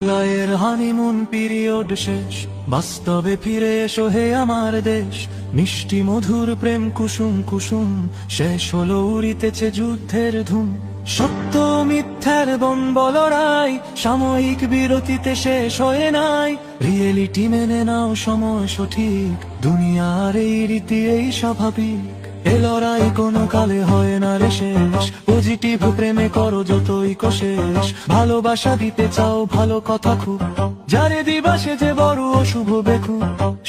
লয়ের honeymoon period শেষ, বাস্তবে ফিরে এসো হে আমার দেশ। মিষ্টি মধুর প্রেম কুসুম কুসুম, শেষ হলো উড়িতেছে যুদ্ধের ধুম। সত্য মিথ্যার বলরাই সাময়িক বিরতিতে শেষ হয়ে নাই। রিয়েলিটি মেনে নাও, সময় সঠিক, দুনিয়ার এই রীতি এই স্বাভাবিক। এ লড়াই কোনো কালে হয় না রে শেষ, পজিটিভ প্রেমে করো যতই কোশেষ। ভালোবাসা দিতে চাও ভালো কথা খুব, যারে দিবা সে যে বড় অশুভ বেকু।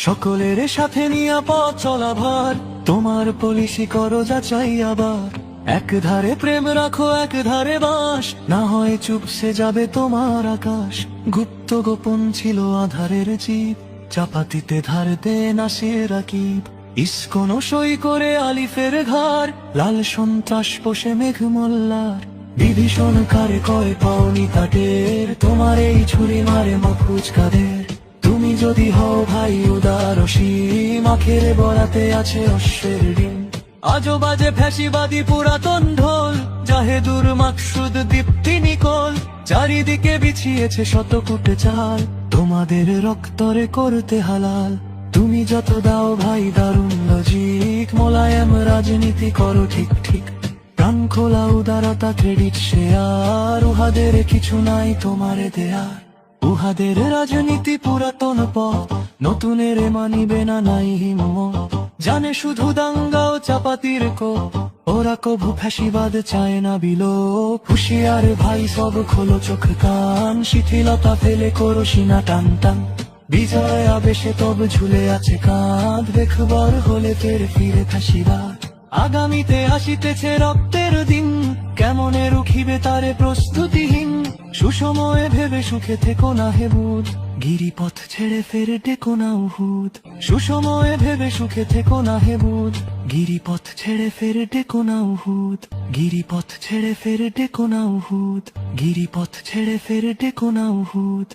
সকলের সাথে নিয়া পথ চলা ভার, তোমার পলিসি করো যাচাই আবার। এক ধারে প্রেম রাখো এক ধারে বাস, না হয় চুপসে যাবে তোমার আকাশ। গুপ্ত গোপন ছিল আধারের জীব, চাপাতিতে ধার দে না সে রাকিব। ইস্কন সই করে আলিফের ঘর, লাল সন্ত্রাস পোষে মেঘ মোল্লার। বিভীষণ কারে কয় পাওনি তাটের, তোমার এই ছুরি মারে মফুজ কাদের। তুমি যদি হও ভাই উদার অসীম, আখের বরাতে আছে অশ্বের ডিম। আজো বাজে ফ্যাসিবাদী পুরাতন ঢোল, জাহেদুর মাকসুদ দীপ্তি নিকল। চারিদিকে বিছিয়েছে শতকুটে চাল, তোমাদের রক্তরে করতে হালাল। তুমি যত দাও ভাই দারুণ লজিক, মোলায়েম রাজনীতি করো ঠিক ঠিক। প্রাণ খোলা উদারতা ক্রেডিট শেয়ার, উহাদের কিছু নাই তোমারে দেয়ার। উহাদের রাজনীতি পুরাতন পথ, নতুনের মানিবে না নাই হিম্মত। জানে শুধু দাঙ্গা ও চাপাতির কোপ, ওরা কভু ফ্যাসিবাদ চায় না বিলোপ। হুশিয়ার ভাই সব খোলো চোখ কান, শিথিলতা ফেলে করো সিনা টান টান। বিজয় আবেশে তব ঝুলে আছে কাঁধ, দেখবার হলে ফের ফিরে ফ্যাসিবাদ। আগামীতে আসিতেছে রক্তের দিন, কেমনে রুখিবে তারে প্রস্তুতিহীন। সুসময়ে ভেবে সুখে থেকো না হে বুধ, গিরিপথ ছেড়ে ফের ডেকো না উহুদ। সুসময়ে ভেবে সুখে থেকো না হে বুধ, গিরিপথ ছেড়ে ফের ডেকো না উহুদ। গিরিপথ ছেড়ে ফের ডেকো না উহুদ, গিরিপথ ছেড়ে ফের ডেকো না উহুদ।